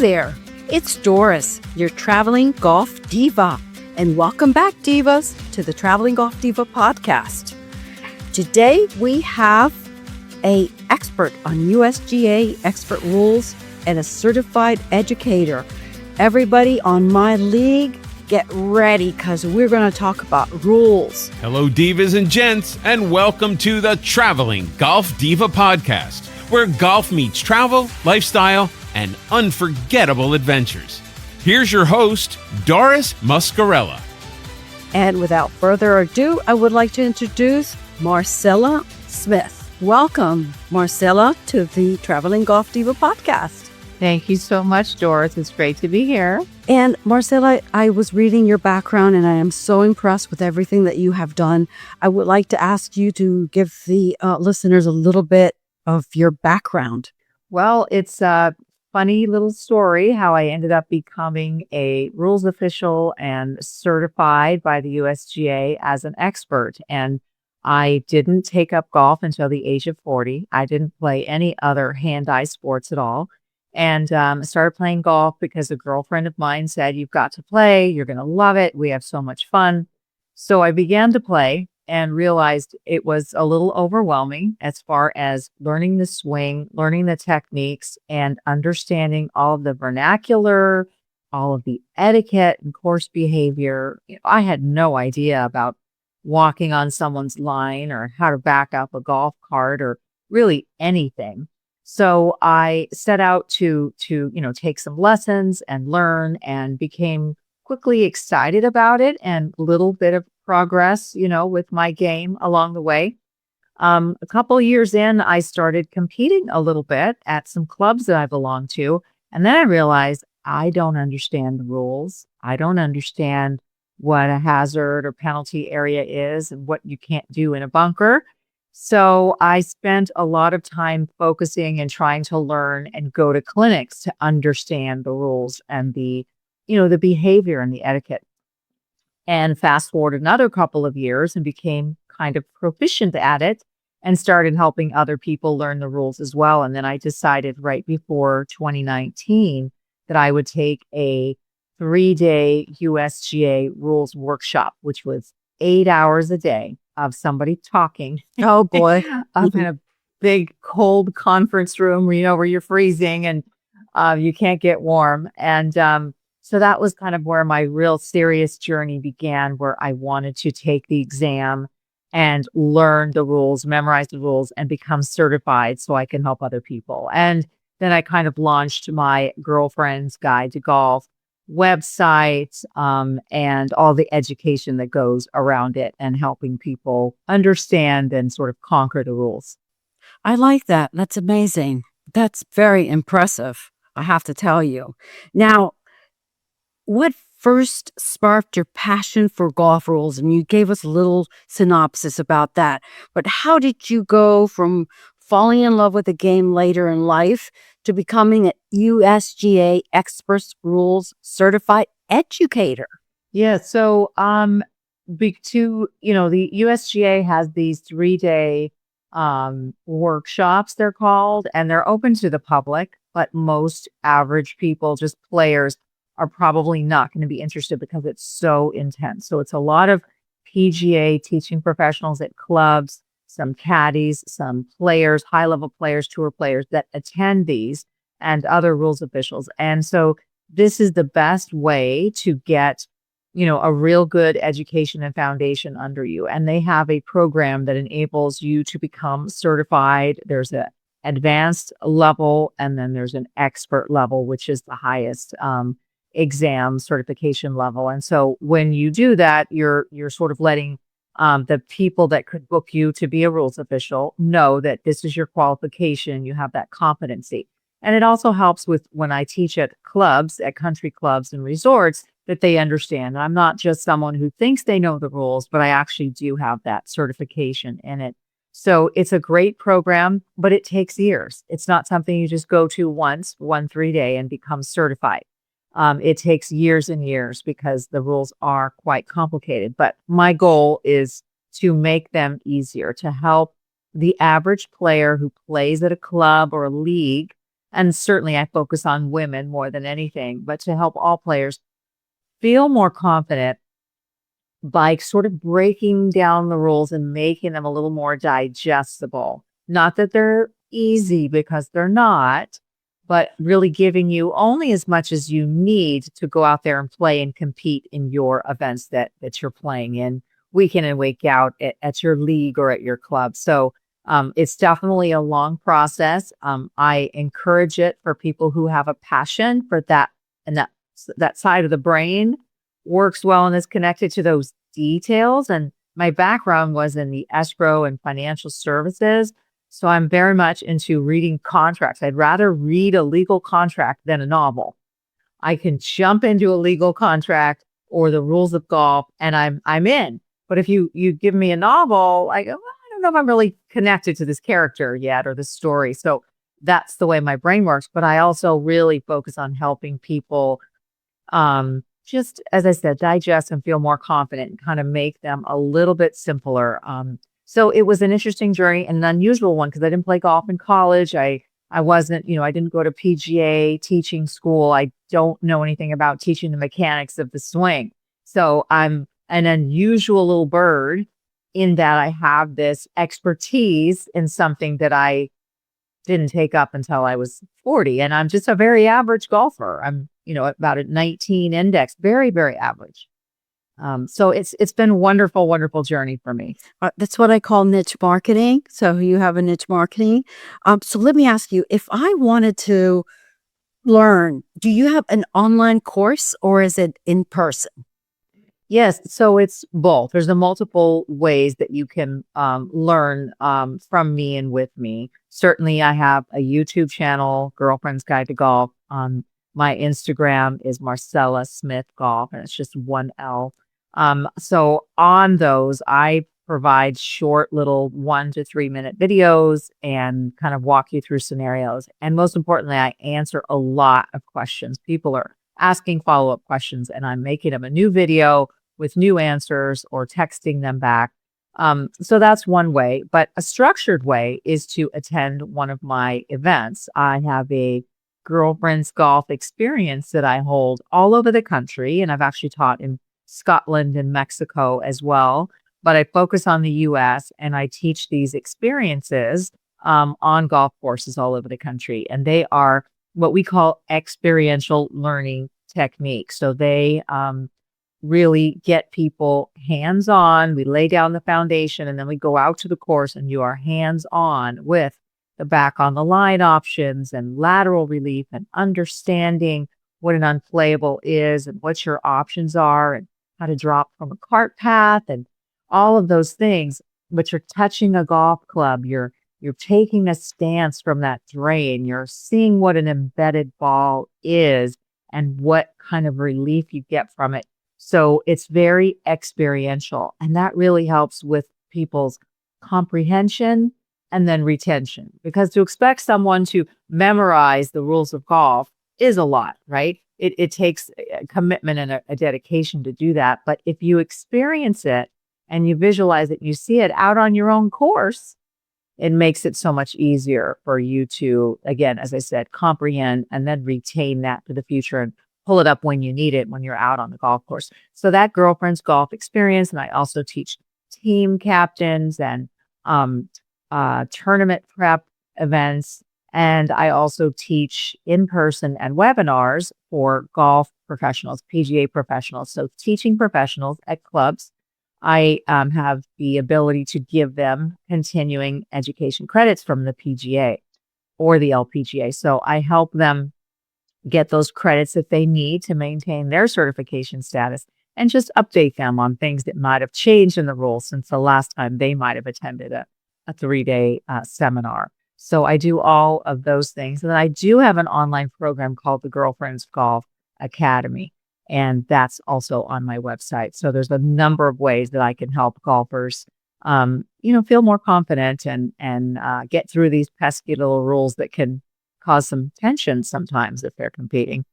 there, it's Doris, your Traveling Golf Diva, and welcome back, Divas, to the Traveling Golf Diva podcast. Today, we have an expert on USGA Expert Rules and a certified educator. Everybody on my league, get ready because we're going to talk about rules. Hello, divas and gents, and welcome to the Traveling Golf Diva podcast, where golf meets travel, lifestyle, and unforgettable adventures. Here's your host, Doris Muscarella. And without further ado, I would like to introduce Marcela Smith. Welcome, Marcela, to the Traveling Golf Diva podcast. Thank you so much, Doris. It's great to be here. And Marcela, I was reading your background and I am so impressed with everything that you have done. I would like to ask you to give the listeners a little bit of your background. Well, it's a funny little story how I ended up becoming a rules official and certified by the USGA as an expert. And I didn't take up golf until the age of 40. I didn't play any other hand-eye sports at all. And started playing golf because a girlfriend of mine said, "You've got to play. You're going to love it. We have so much fun." So I began to play and realized it was a little overwhelming as far as learning the swing, learning the techniques, and understanding all of the vernacular, all of the etiquette and course behavior. I had no idea about walking on someone's line or how to back up a golf cart or really anything. So I set out to take some lessons and learn, and became quickly excited about it, and a little bit of progress, with my game along the way. A couple years in, I started competing a little bit at some clubs that I belong to. And then I realized I don't understand the rules. I don't understand what a hazard or penalty area is and what you can't do in a bunker. So I spent a lot of time focusing and trying to learn and go to clinics to understand the rules and the behavior and the etiquette. And fast forward another couple of years and became kind of proficient at it and started helping other people learn the rules as well. And then I decided right before 2019 that I would take a 3-day USGA rules workshop, which was 8 hours a day of somebody talking. Oh, boy. Up in a big cold conference room, where you're freezing and you can't get warm. And so that was kind of where my real serious journey began, where I wanted to take the exam and learn the rules, memorize the rules, and become certified so I can help other people. And then I kind of launched my Girlfriend's Guide to Golf website, and all the education that goes around it, and helping people understand and sort of conquer the rules. I like that. That's amazing. That's very impressive, I have to tell you. Now, what first sparked your passion for golf rules? And you gave us a little synopsis about that. But how did you go from falling in love with the game later in life to becoming a USGA Expert Rules Certified educator? Yeah. So, the USGA has these 3-day workshops, they're called, and they're open to the public, but most average people, just players, are probably not going to be interested because it's so intense. So it's a lot of PGA teaching professionals at clubs, some caddies, some players, high-level players, tour players that attend these, and other rules officials. And so this is the best way to get, a real good education and foundation under you. And they have a program that enables you to become certified. There's an advanced level, and then there's an expert level, which is the highest exam certification level. And so when you do that, you're sort of letting the people that could book you to be a rules official know that this is your qualification. You have that competency. And it also helps with when I teach at clubs, at country clubs and resorts, that they understand. I'm not just someone who thinks they know the rules, but I actually do have that certification in it. So it's a great program, but it takes years. It's not something you just go to once, 3-day, and become certified. It takes years and years because the rules are quite complicated. But my goal is to make them easier, to help the average player who plays at a club or a league and certainly I focus on women more than anything, but to help all players feel more confident by sort of breaking down the rules and making them a little more digestible. Not that they're easy, because they're not, but really giving you only as much as you need to go out there and play and compete in your events that you're playing in week in and week out at your league or at your club. So it's definitely a long process. I encourage it for people who have a passion for that, and that side of the brain works well and is connected to those details. And my background was in the escrow and financial services. So I'm very much into reading contracts. I'd rather read a legal contract than a novel. I can jump into a legal contract or the rules of golf and I'm in. But if you give me a novel, I go, well, I don't know if I'm really connected to this character yet or this story. So that's the way my brain works. But I also really focus on helping people just, as I said, digest and feel more confident and kind of make them a little bit simpler. So it was an interesting journey and an unusual one because I didn't play golf in college. I wasn't, I didn't go to PGA teaching school. I don't know anything about teaching the mechanics of the swing. So I'm an unusual little bird in that I have this expertise in something that I didn't take up until I was 40. And I'm just a very average golfer. I'm, about a 19 index, very, very average. So it's been a wonderful, wonderful journey for me. That's what I call niche marketing. So you have a niche marketing. So let me ask you, if I wanted to learn, do you have an online course or is it in person? Yes, so it's both. There's a multiple ways that you can learn from me and with me. Certainly, I have a YouTube channel, Girlfriend's Guide to Golf. My Instagram is Marcela Smith Golf, and it's just one L. So on those, I provide short little 1 to 3 minute videos and kind of walk you through scenarios. And most importantly, I answer a lot of questions. People are asking follow-up questions, and I'm making them a new video with new answers or texting them back. So that's one way, but a structured way is to attend one of my events. I have a Girlfriends Golf experience that I hold all over the country, and I've actually taught in Scotland and Mexico as well, but I focus on the US and I teach these experiences on golf courses all over the country, and they are what we call experiential learning techniques. So they really get people hands-on. We lay down the foundation and then we go out to the course and you are hands-on with the back on the line options and lateral relief and understanding what an unplayable is and what your options are and how to drop from a cart path and all of those things. But you're touching a golf club. You're taking a stance from that drain. You're seeing what an embedded ball is and what kind of relief you get from it. So it's very experiential, and that really helps with people's comprehension and then retention, because to expect someone to memorize the rules of golf is a lot, right? It takes a commitment and a dedication to do that. But if you experience it and you visualize it, you see it out on your own course, it makes it so much easier for you to, again, as I said, comprehend and then retain that for the future and pull it up when you need it when you're out on the golf course. So that Girlfriends Golf experience, and I also teach team captains and tournament prep events. And I also teach in-person and webinars for golf professionals, PGA professionals. So teaching professionals at clubs, I have the ability to give them continuing education credits from the PGA or the LPGA. So I help them get those credits that they need to maintain their certification status and just update them on things that might have changed in the rules since the last time they might have attended a 3-day seminar. So I do all of those things. And I do have an online program called the Girlfriends Golf Academy, and that's also on my website. So there's a number of ways that I can help golfers, feel more confident and get through these pesky little rules that can cause some tension sometimes if they're competing.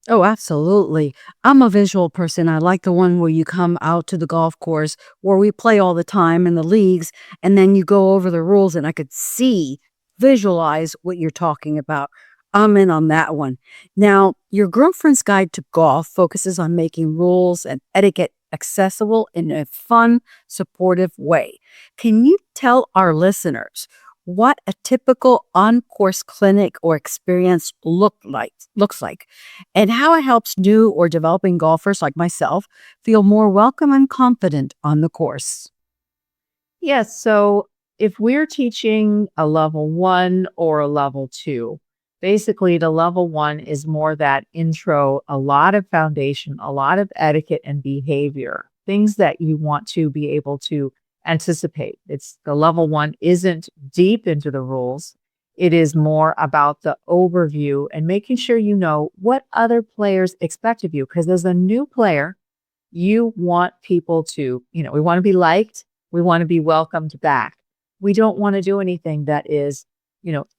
Oh, absolutely. I'm a visual person. I like the one where you come out to the golf course where we play all the time in the leagues, and then you go over the rules, and I could see visualize what you're talking about. I'm in on that one. Now, your girlfriend's guide to golf focuses on making rules and etiquette accessible in a fun, supportive way. Can you tell our listeners what a typical on-course clinic or experience looks like, and how it helps new or developing golfers like myself feel more welcome and confident on the course? Yes. So if we're teaching a level 1 or a level 2, basically the level 1 is more that intro, a lot of foundation, a lot of etiquette and behavior, things that you want to be able to anticipate. It's the level 1 isn't deep into the rules. It is more about the overview and making sure you know what other players expect of you. Because as a new player, you want people to, we want to be liked. We want to be welcomed back. We don't want to do anything that is,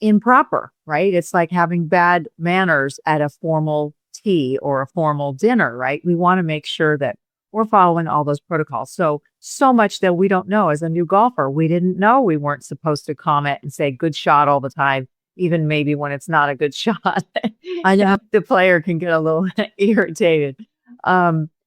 improper, right? It's like having bad manners at a formal tea or a formal dinner, right? We want to make sure that we're following all those protocols. So much that we don't know as a new golfer. We didn't know we weren't supposed to comment and say good shot all the time, even maybe when it's not a good shot. I know. The player can get a little irritated.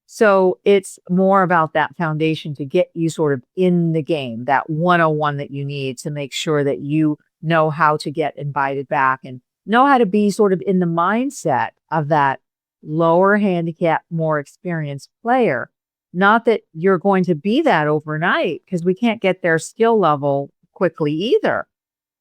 So it's more about that foundation to get you sort of in the game, that 101 that you need to make sure that you know how to get invited back and know how to be sort of in the mindset of that lower handicap, more experienced player. Not that you're going to be that overnight, because we can't get their skill level quickly either,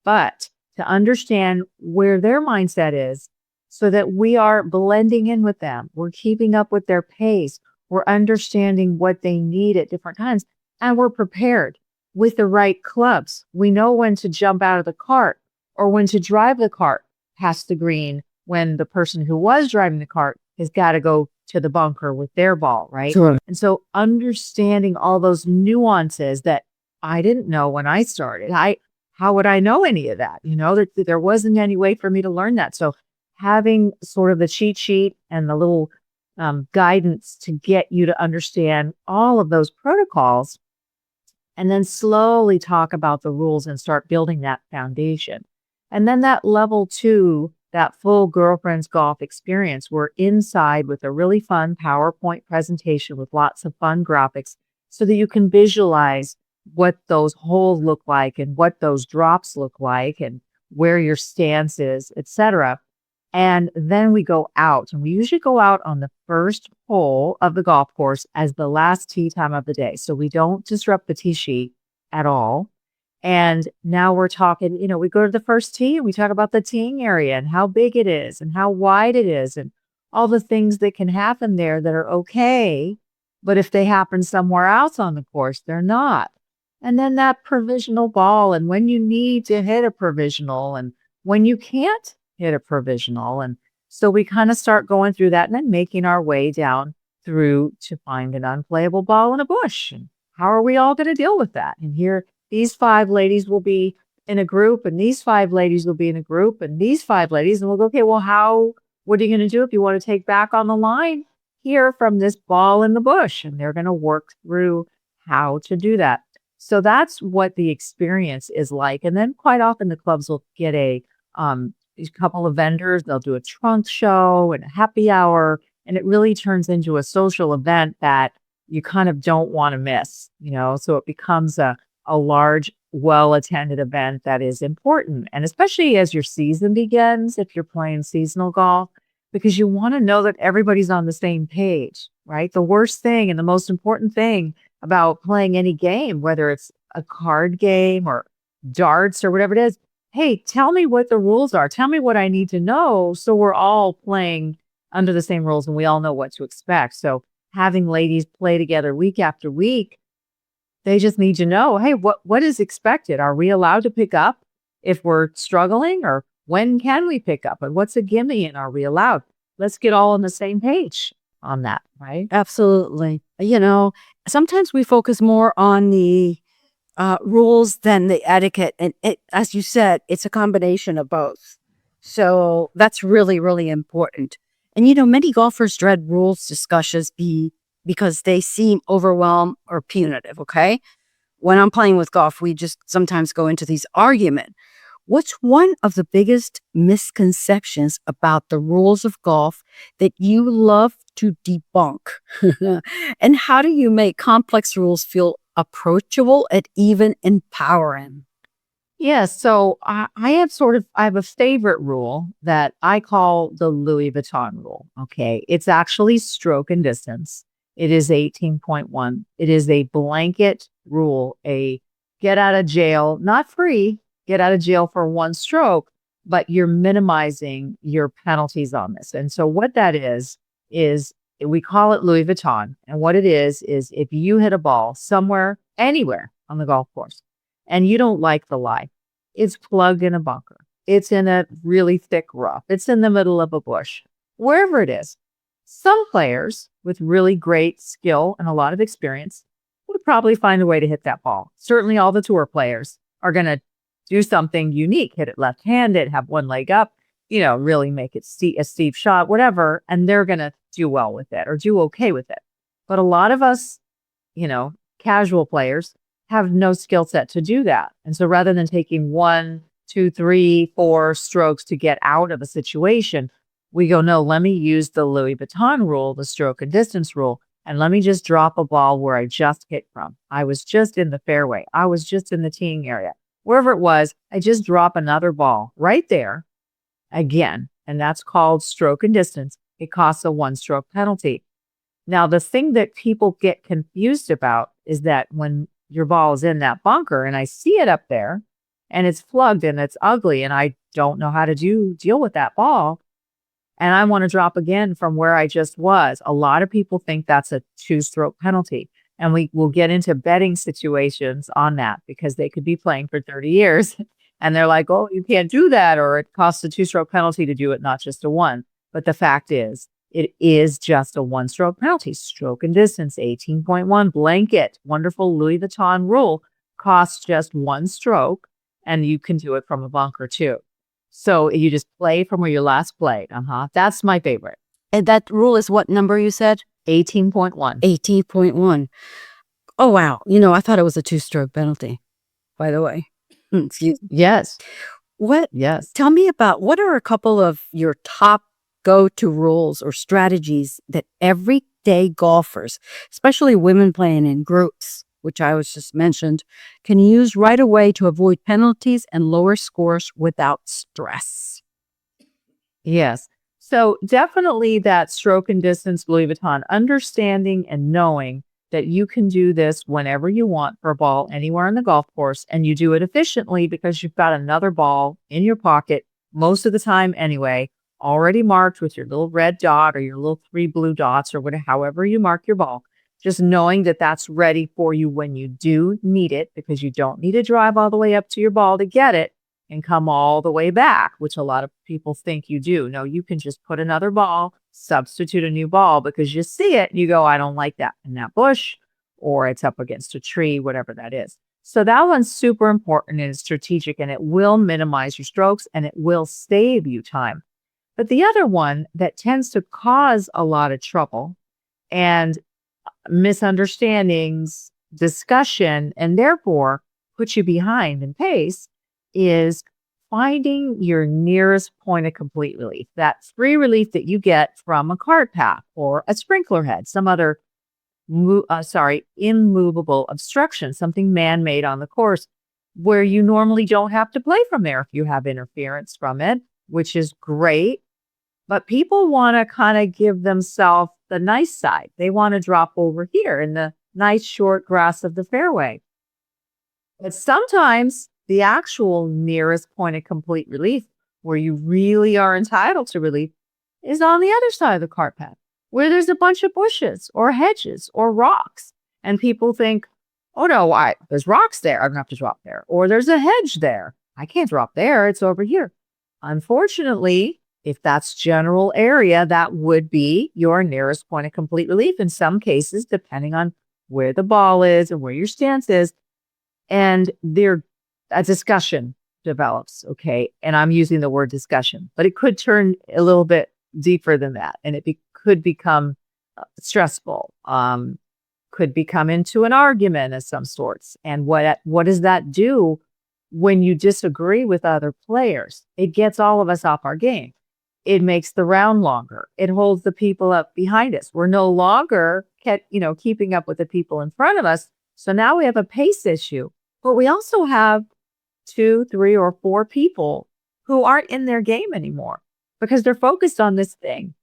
but to understand where their mindset is so that we are blending in with them. We're keeping up with their pace. We're understanding what they need at different times, and we're prepared with the right clubs. We know when to jump out of the cart or when to drive the cart past the green when the person who was driving the cart has got to go to the bunker with their ball, right? Sure. And so understanding all those nuances that I didn't know when I started. How would I know any of that? There wasn't any way for me to learn that. So having sort of the cheat sheet and the little guidance to get you to understand all of those protocols, and then slowly talk about the rules and start building that foundation. And then that level 2, that full girlfriend's golf experience, we're inside with a really fun PowerPoint presentation with lots of fun graphics so that you can visualize what those holes look like and what those drops look like and where your stance is, etc. And then we go out, and we usually go out on the first hole of the golf course as the last tee time of the day. So we don't disrupt the tee sheet at all. And now we're talking, we go to the first tee and we talk about the teeing area and how big it is and how wide it is and all the things that can happen there that are okay. But if they happen somewhere else on the course, they're not. And then that provisional ball, and when you need to hit a provisional and when you can't hit a provisional. And so we kind of start going through that and then making our way down through to find an unplayable ball in a bush. And how are we all going to deal with that? And here, these 5 ladies will be in a group, and these 5 ladies will be in a group, and these 5 ladies, and we'll go, okay, well, what are you going to do if you want to take back on the line here from this ball in the bush? And they're going to work through how to do that. So that's what the experience is like. And then quite often the clubs will get a couple of vendors. They'll do a trunk show and a happy hour, and it really turns into a social event that you kind of don't want to miss, so it becomes a large, well-attended event that is important. And especially as your season begins, if you're playing seasonal golf, because you want to know that everybody's on the same page, right? The worst thing and the most important thing about playing any game, whether it's a card game or darts or whatever it is, hey, tell me what the rules are. Tell me what I need to know so we're all playing under the same rules and we all know what to expect. So having ladies play together week after week, they just need to know, hey, what is expected? Are we allowed to pick up if we're struggling, or when can we pick up? And what's a gimme, and are we allowed? Let's get all on the same page on that, right? Absolutely. Sometimes we focus more on the rules than the etiquette. And as you said, it's a combination of both. So that's really, really important. And, many golfers dread rules discussions because they seem overwhelmed or punitive, okay? When I'm playing with golf, we just sometimes go into these arguments What's one of the biggest misconceptions about the rules of golf that you love to debunk? And how do you make complex rules feel approachable and even empowering? Yeah, so I have a favorite rule that I call the Louis Vuitton rule. Okay. It's actually stroke and distance. It is 18.1. It is a blanket rule, a get out of jail, not free, get out of jail for one stroke, but you're minimizing your penalties on this. And so what that is we call it Louis Vuitton. And what it is if you hit a ball somewhere, anywhere on the golf course, and you don't like the lie, it's plugged in a bunker. It's in a really thick rough. It's in the middle of a bush, wherever it is. Some players with really great skill and a lot of experience would probably find a way to hit that ball. Certainly, all the tour players are going to do something unique, hit it left handed, have one leg up, really make it a steep shot, whatever. And they're going to do well with it or do okay with it. But a lot of us, casual players, have no skill set to do that. And so rather than taking 1, 2, 3, 4 strokes to get out of a situation, we go, no, let me use the Louis Vuitton rule, the stroke and distance rule, and let me just drop a ball where I just hit from. I was just in the fairway. I was just in the teeing area. Wherever it was, I just drop another ball right there again. And that's called stroke and distance. It costs a 1-stroke penalty. Now, the thing that people get confused about is that when your ball is in that bunker and I see it up there and it's plugged and it's ugly and I don't know how to deal with that ball and I want to drop again from where I just was. A lot of people think that's a 2-stroke penalty. And we will get into betting situations on that because they could be playing for 30 years and they're like, oh, you can't do that, or it costs a 2-stroke penalty to do it, not just a 1. But the fact is, it is just a 1-stroke penalty. Stroke and distance, 18.1, blanket, wonderful Louis Vuitton rule, costs just 1 stroke, and you can do it from a bunker too. So you just play from where you last played. That's my favorite. And that rule is what number you said? 18.1. 18.1. Oh, wow. I thought it was a 2-stroke penalty, by the way. Excuse me. Yes. Yes. Tell me about what are a couple of your top go-to rules or strategies that everyday golfers, especially women playing in groups, which I was just mentioned, can use right away to avoid penalties and lower scores without stress? Yes. So definitely that stroke and distance Louis Vuitton, understanding and knowing that you can do this whenever you want for a ball anywhere on the golf course, and you do it efficiently because you've got another ball in your pocket most of the time anyway, already marked with your little red dot or your little 3 blue dots or whatever, however you mark your ball. Just knowing that that's ready for you when you do need it, because you don't need to drive all the way up to your ball to get it and come all the way back, which a lot of people think you do. No, you can just put another ball, substitute a new ball because you see it and you go, I don't like that in that bush, or it's up against a tree, whatever that is. So that one's super important and it's strategic, and it will minimize your strokes and it will save you time. But the other one that tends to cause a lot of trouble and misunderstandings, discussion, and therefore put you behind in pace is finding your nearest point of complete relief, that free relief that you get from a cart path or a sprinkler head, some other immovable obstruction, something man-made on the course where you normally don't have to play from there if you have interference from it, which is great. But people want to kind of give themselves the nice side. They want to drop over here in the nice short grass of the fairway. But sometimes the actual nearest point of complete relief, where you really are entitled to relief, is on the other side of the cart path, where there's a bunch of bushes or hedges or rocks. And people think, oh no, there's rocks there, I don't have to drop there. Or there's a hedge there, I can't drop there, it's over here. Unfortunately, if that's general area, that would be your nearest point of complete relief in some cases, depending on where the ball is and where your stance is. And a discussion develops, okay? And I'm using the word discussion, but it could turn a little bit deeper than that. And it could become stressful, could become into an argument of some sorts. And what does that do when you disagree with other players, it gets all of us off our game. It makes the round longer. It holds the people up behind us. We're no longer, keeping up with the people in front of us. So now we have a pace issue, but we also have 2, 3, or 4 people who aren't in their game anymore because they're focused on this thing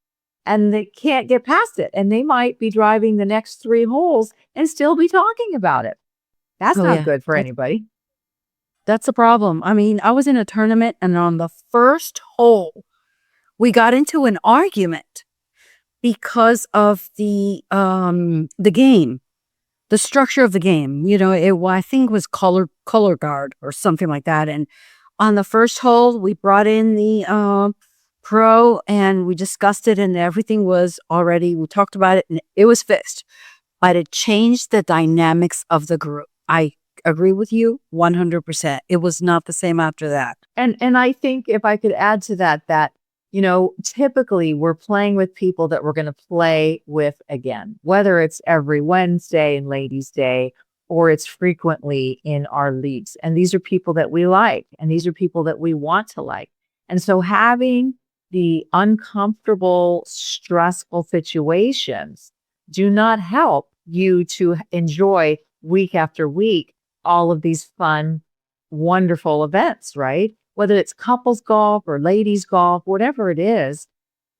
and they can't get past it. And they might be driving the next 3 holes and still be talking about it. That's not good for anybody. That's a problem. I mean, I was in a tournament and on the first hole, we got into an argument because of the game, the structure of the game. I think it was color guard or something like that. And on the first hole, we brought in the pro and we discussed it, and everything was already. We talked about it, and it was fixed. But it changed the dynamics of the group. I agree with you 100%. It was not the same after that. And I think if I could add to that, typically we're playing with people that we're going to play with again, whether it's every Wednesday and Ladies' Day, or it's frequently in our leagues. And these are people that we like, and these are people that we want to like. And so having the uncomfortable, stressful situations do not help you to enjoy week after week all of these fun, wonderful events, right? Whether it's couples golf or ladies golf, whatever it is,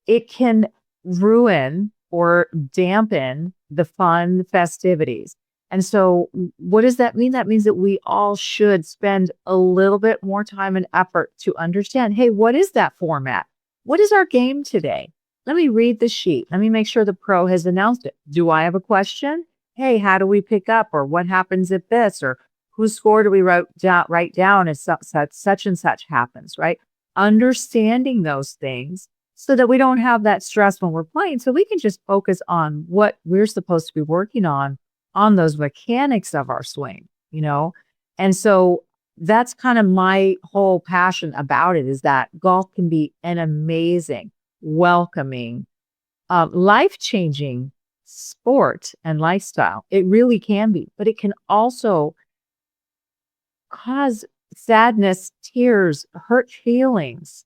it can ruin or dampen the fun festivities. And so what does that mean? That means that we all should spend a little bit more time and effort to understand, hey, what is that format? What is our game today? Let me read the sheet. Let me make sure the pro has announced it. Do I have a question? Hey, how do we pick up? Or what happens if this? Or whose score do we write down if such and such happens, right? Understanding those things so that we don't have that stress when we're playing. So we can just focus on what we're supposed to be working on those mechanics of our swing, And so that's kind of my whole passion about it, is that golf can be an amazing, welcoming, life-changing sport and lifestyle. It really can be, but it can also cause sadness, tears, hurt feelings,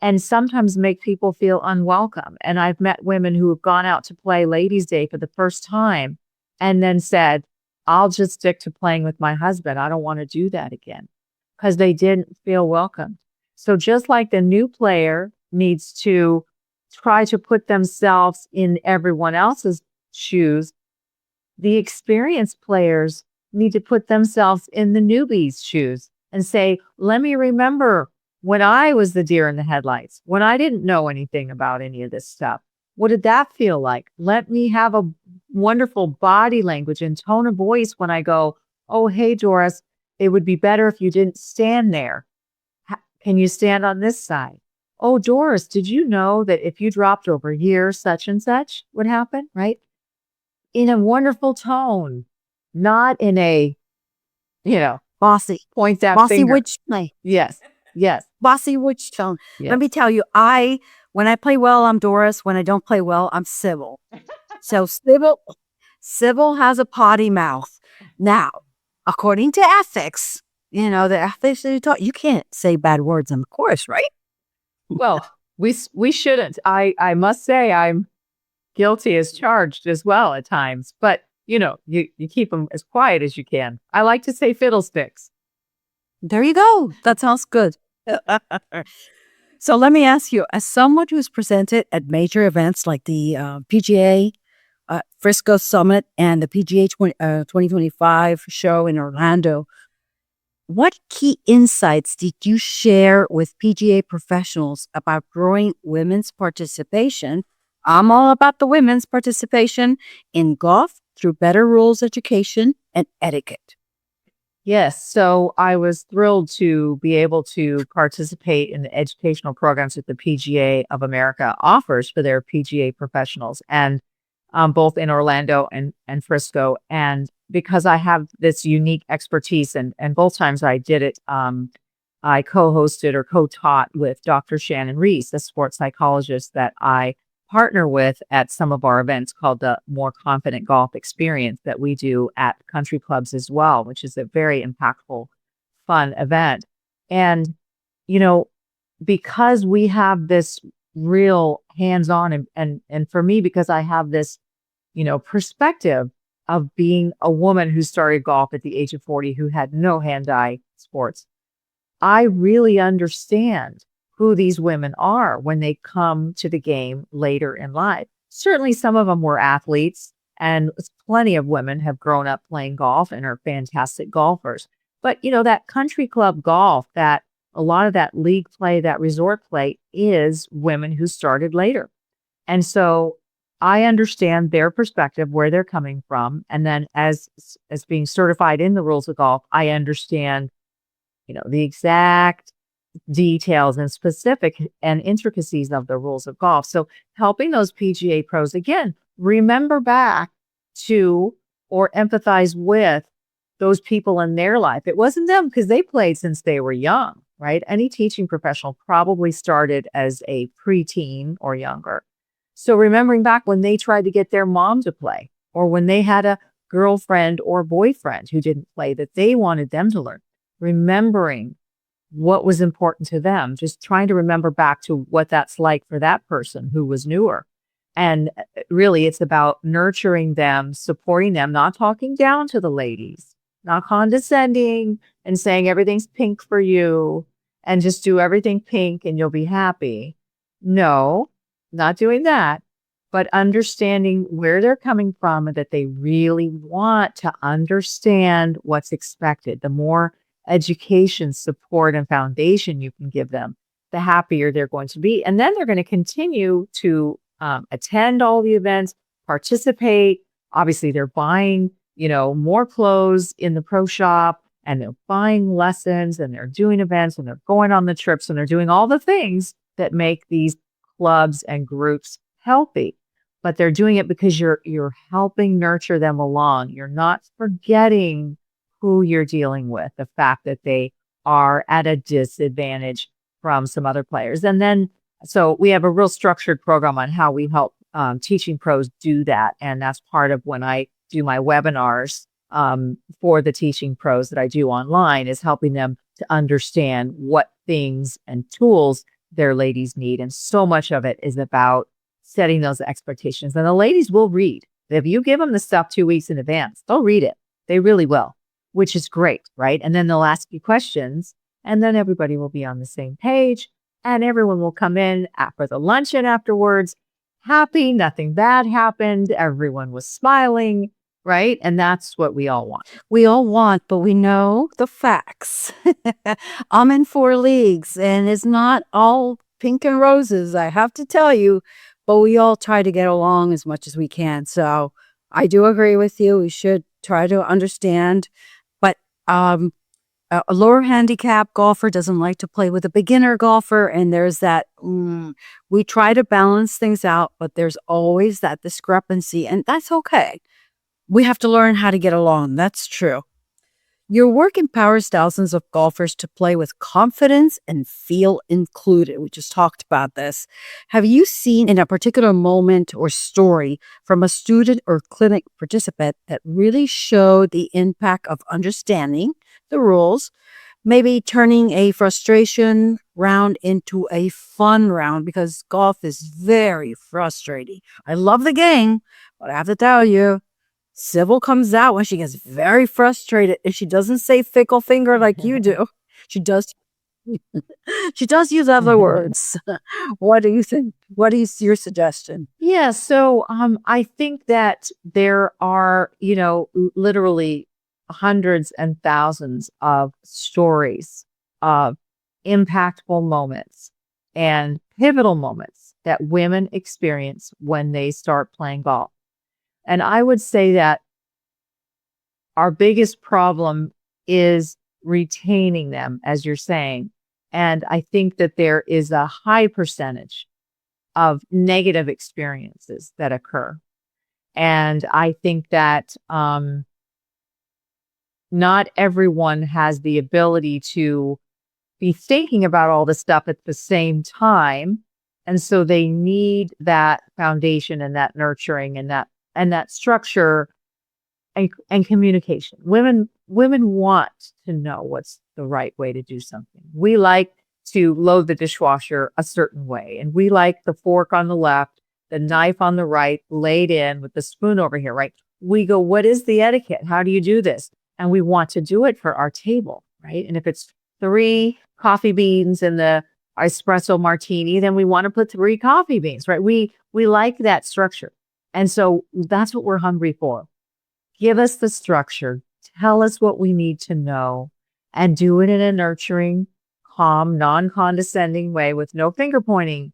and sometimes make people feel unwelcome. And I've met women who have gone out to play Ladies' Day for the first time and then said, I'll just stick to playing with my husband. I don't want to do that again, because they didn't feel welcome. So just like the new player needs to try to put themselves in everyone else's shoes, the experienced players need to put themselves in the newbie's shoes and say, let me remember when I was the deer in the headlights, when I didn't know anything about any of this stuff. What did that feel like? Let me have a wonderful body language and tone of voice when I go, oh, hey, Doris, it would be better if you didn't stand there. Can you stand on this side? Oh, Doris, did you know that if you dropped over here, such and such would happen, right? In a wonderful tone, not in a, bossy, point that bossy finger. witch play. Yes. Bossy witch tone. Yes. Let me tell you, when I play well, I'm Doris. When I don't play well, I'm Sybil. So Sybil has a potty mouth. Now, according to ethics, the ethics that you taught, you can't say bad words on the course, right? Well, we shouldn't. I must say I'm guilty as charged as well at times, but you keep them as quiet as you can. I like to say fiddlesticks. There you go. That sounds good. So let me ask you, as someone who's presented at major events like the PGA Frisco Summit and the PGA 2025 show in Orlando, what key insights did you share with PGA professionals about growing women's participation? I'm all about the women's participation in golf through better rules education and etiquette. Yes. So I was thrilled to be able to participate in the educational programs that the PGA of America offers for their PGA professionals, and both in Orlando and Frisco. And because I have this unique expertise, and both times I did it, I co-hosted or co-taught with Dr. Shannon Reese, the sports psychologist that I partner with at some of our events called the More Confident Golf Experience that we do at country clubs as well, which is a very impactful fun event. And, you know, because we have this real hands-on and for me, because I have this, perspective of being a woman who started golf at the age of 40, who had no hand-eye sports, I really understand who these women are when they come to the game later in life. Certainly, some of them were athletes, and plenty of women have grown up playing golf and are fantastic golfers. But, that country club golf, that a lot of that league play, that resort play is women who started later. And so I understand their perspective, where they're coming from. And then as being certified in the rules of golf, I understand, the exact details and specific and intricacies of the rules of golf. So helping those PGA pros, again, remember back to or empathize with those people in their life. It wasn't them because they played since they were young, right? Any teaching professional probably started as a preteen or younger. So remembering back when they tried to get their mom to play, or when they had a girlfriend or boyfriend who didn't play that they wanted them to learn, remembering what was important to them, just trying to remember back to what that's like for that person who was newer. And really, it's about nurturing them, supporting them, not talking down to the ladies, not condescending and saying everything's pink for you and just do everything pink and you'll be happy. No, not doing that, but understanding where they're coming from and that they really want to understand what's expected. The more education, support, and foundation you can give them, the happier they're going to be. And then they're going to continue to attend all the events, participate. Obviously, they're buying, more clothes in the pro shop, and they're buying lessons, and they're doing events, and they're going on the trips, and they're doing all the things that make these clubs and groups healthy. But they're doing it because you're helping nurture them along. You're not forgetting who you're dealing with, the fact that they are at a disadvantage from some other players. And then, so we have a real structured program on how we help teaching pros do that. And that's part of when I do my webinars for the teaching pros that I do online, is helping them to understand what things and tools their ladies need. And so much of it is about setting those expectations. And the ladies will read. If you give them the stuff 2 weeks in advance, they'll read it. They really will, which is great, right? And then they'll ask you questions, and then everybody will be on the same page, and everyone will come in for the luncheon afterwards, happy, nothing bad happened, everyone was smiling, right? And that's what we all want. We all want, but we know the facts. I'm in 4 leagues, and it's not all pink and roses, I have to tell you, but we all try to get along as much as we can. So I do agree with you. We should try to understand. But a lower handicap golfer doesn't like to play with a beginner golfer. And there's that, we try to balance things out, but there's always that discrepancy. And that's okay. We have to learn how to get along. That's true. Your work empowers thousands of golfers to play with confidence and feel included. We just talked about this. Have you seen in a particular moment or story from a student or clinic participant that really showed the impact of understanding the rules, maybe turning a frustration round into a fun round? Because golf is very frustrating. I love the game, but I have to tell you, Sybil comes out when she gets very frustrated, and she doesn't say fickle finger like you do. She does. She does use other words. What do you think? What is your suggestion? Yeah, so I think that there are, literally hundreds and thousands of stories of impactful moments and pivotal moments that women experience when they start playing golf. And I would say that our biggest problem is retaining them, as you're saying. And I think that there is a high percentage of negative experiences that occur. And I think that not everyone has the ability to be thinking about all this stuff at the same time. And so they need that foundation and that nurturing and that structure and communication. Women want to know the right way to do something. We like to load the dishwasher a certain way, and we like the fork on the left, the knife on the right, laid in with the spoon over here, right? We go, what is the etiquette? How do you do this? And we want to do it for our table, right? And if it's 3 coffee beans in the espresso martini, then we want to put 3 coffee beans, right? We like that structure. And so that's what we're hungry for. Give us the structure. Tell us what we need to know and do it in a nurturing, calm, non-condescending way with no finger pointing.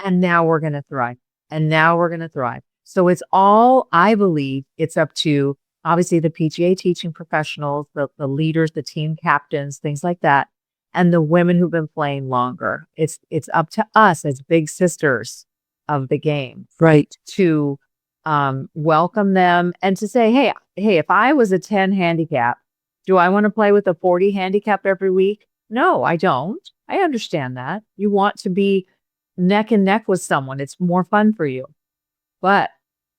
And now we're going to thrive. And now we're going to thrive. So it's all, I believe, it's up to obviously the PGA teaching professionals, the leaders, the team captains, things like that, and the women who've been playing longer. It's up to us as big sisters of the game, Right. to welcome them and to say, hey, if I was a 10 handicap, do I want to play with a 40 handicap every week? No, I don't. I understand that. You want to be neck and neck with someone. It's more fun for you. But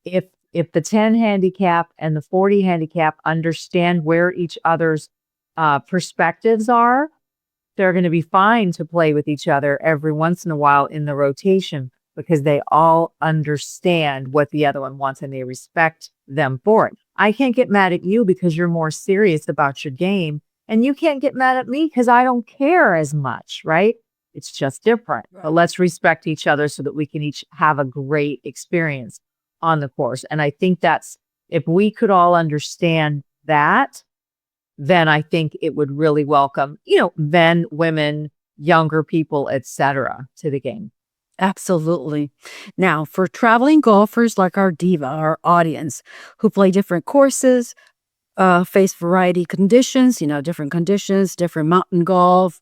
if the 10 handicap and the 40 handicap understand where each other's perspectives are, they're going to be fine to play with each other every once in a while in the rotation, because they all understand what the other one wants and they respect them for it. I can't get mad at you because you're more serious about your game, and you can't get mad at me because I don't care as much, right? It's just different. But let's respect each other so that we can each have a great experience on the course. And I think that's, if we could all understand that, then I think it would really welcome, men, women, younger people, etc., to the game. Absolutely. Now, for traveling golfers like our diva, our audience, who play different courses, face variety conditions, different conditions, different mountain golf,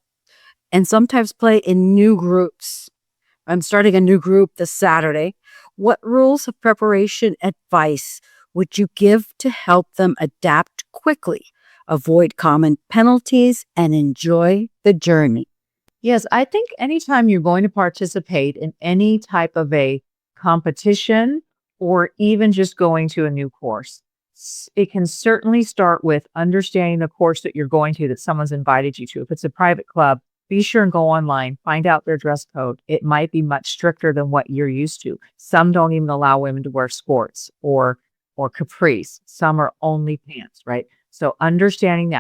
and sometimes play in new groups. I'm starting a new group this Saturday. What rules of preparation advice would you give to help them adapt quickly, avoid common penalties, and enjoy the journey? Yes, I think anytime you're going to participate in any type of a competition or even just going to a new course, it can certainly start with understanding the course that you're going to, that someone's invited you to. If it's a private club, be sure and go online, find out their dress code. It might be much stricter than what you're used to. Some don't even allow women to wear skirts or capris. Some are only pants, right? So understanding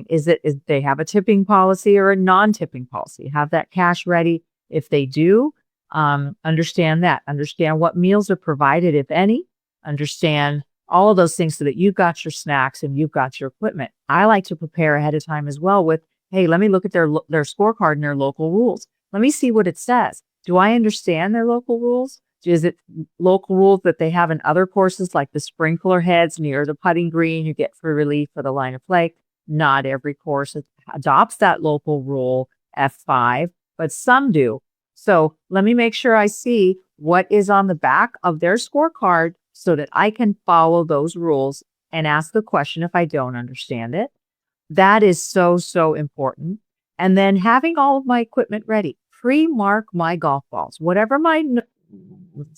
is they have a tipping policy or a non-tipping policy. Have that cash ready. If they do, understand that. Understand what meals are provided, if any. Understand all of those things so that you've got your snacks and you've got your equipment. I like to prepare ahead of time as well with, hey, let me look at their scorecard and their local rules. Let me see what it says. Do I understand their local rules? Is it local rules that they have in other courses, like the sprinkler heads near the putting green, you get free relief for the line of play? Not every course adopts that local rule, F5, but some do. So let me make sure I see what is on the back of their scorecard so that I can follow those rules and ask the question if I don't understand it. That is so, so important. And then having all of my equipment ready, pre-mark my golf balls, whatever my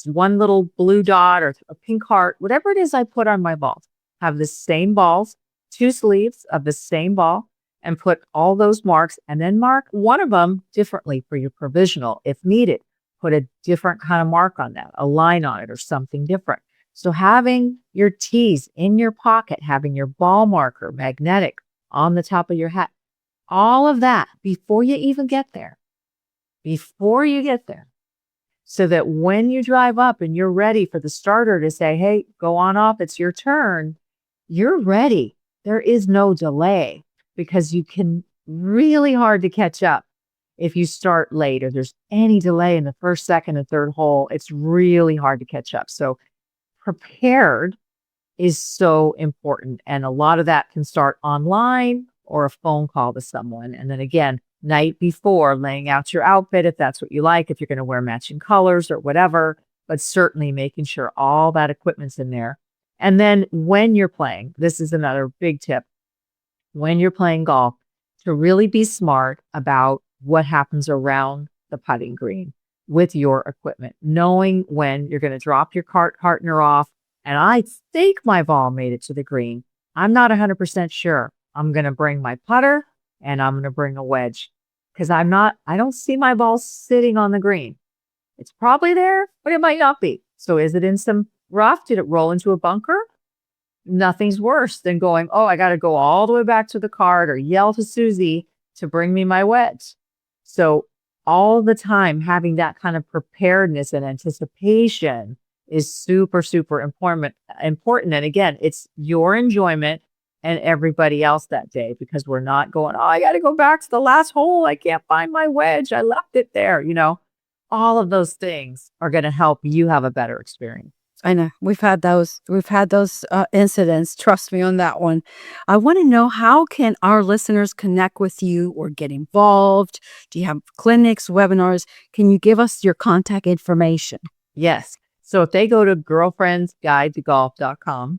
one little blue dot or a pink heart, whatever it is I put on my balls, have the same balls, 2 sleeves of the same ball, and put all those marks, and then mark one of them differently for your provisional if needed. Put a different kind of mark on that, a line on it or something different. So having your tees in your pocket, having your ball marker magnetic on the top of your hat, all of that before you even get there, so that when you drive up and you're ready for the starter to say, hey, go on off, it's your turn, you're ready. There is no delay, because you can really hard to catch up if you start late or there's any delay in the first, second, and third hole. It's really hard to catch up. So prepared is so important. And a lot of that can start online or a phone call to someone. And then again, night before, laying out your outfit, if that's what you like, if you're going to wear matching colors or whatever, but certainly making sure all that equipment's in there. And then when you're playing, this is another big tip, when you're playing golf, to really be smart about what happens around the putting green with your equipment, knowing when you're going to drop your partner off. And I think my ball made it to the green. I'm not 100% sure. I'm going to bring my putter and I'm going to bring a wedge because I don't see my ball sitting on the green. It's probably there, but it might not be. So is it in some rough? Did it roll into a bunker? Nothing's worse than going, oh, I got to go all the way back to the cart or yell to Susie to bring me my wedge. So all the time having that kind of preparedness and anticipation is super, super important. And again, it's your enjoyment and everybody else that day, because we're not going, oh, I got to go back to the last hole. I can't find my wedge. I left it there. All of those things are going to help you have a better experience. I know we've had those incidents. Trust me on that one. I want to know, how can our listeners connect with you or get involved? Do you have clinics, webinars? Can you give us your contact information? Yes. So if they go to girlfriendsguidetogolf.com,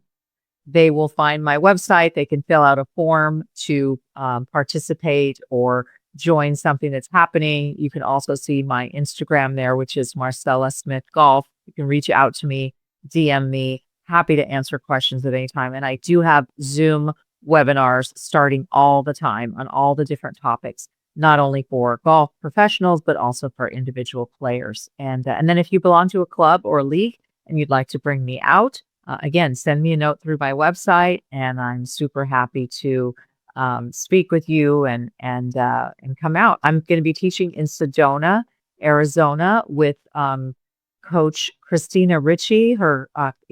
they will find my website. They can fill out a form to participate or join something that's happening. You can also see my Instagram there, which is Marcela Smith Golf. You can reach out to me, DM me. Happy to answer questions at any time. And I do have Zoom webinars starting all the time on all the different topics, not only for golf professionals, but also for individual players. And then if you belong to a club or a league and you'd like to bring me out, again, send me a note through my website, and I'm super happy to speak with you and come out. I'm going to be teaching in Sedona, Arizona, with Coach Christina Ritchie.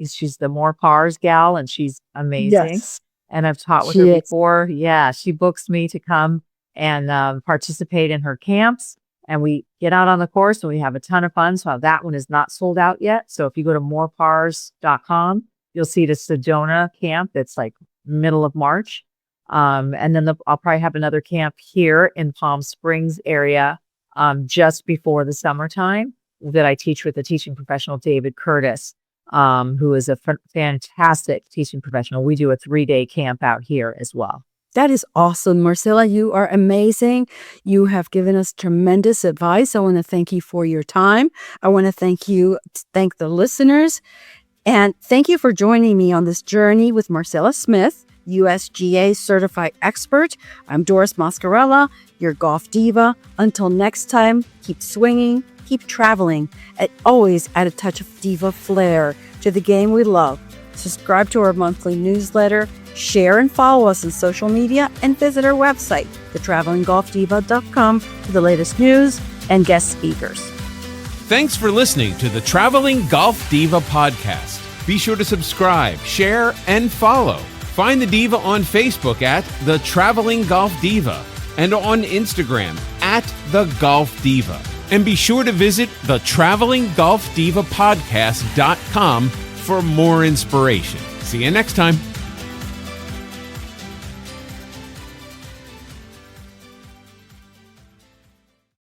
She's the More Pars gal, and she's amazing. Yes. And I've taught with her before. Yeah, she books me to come and participate in her camps. And we get out on the course and we have a ton of fun. So that one is not sold out yet. So if you go to morepars.com, you'll see the Sedona camp that's like middle of March. And then I'll probably have another camp here in Palm Springs area just before the summertime that I teach with the teaching professional, David Curtis, who is a fantastic teaching professional. We do a 3-day camp out here as well. That is awesome. Marcela, you are amazing. You have given us tremendous advice. I want to thank you for your time. I want to thank the listeners. And thank you for joining me on this journey with Marcela Smith, USGA Certified Expert. I'm Doris Muscarella, your golf diva. Until next time, keep swinging, keep traveling, and always add a touch of diva flair to the game we love. Subscribe to our monthly newsletter, share and follow us on social media, and visit our website, thetravelinggolfdiva.com, for the latest news and guest speakers. Thanks for listening to the Traveling Golf Diva podcast. Be sure to subscribe, share, and follow. Find the Diva on Facebook at The Traveling Golf Diva and on Instagram at The Golf Diva. And be sure to visit the TravelingGolfDivaPodcast.com for more inspiration. See you next time.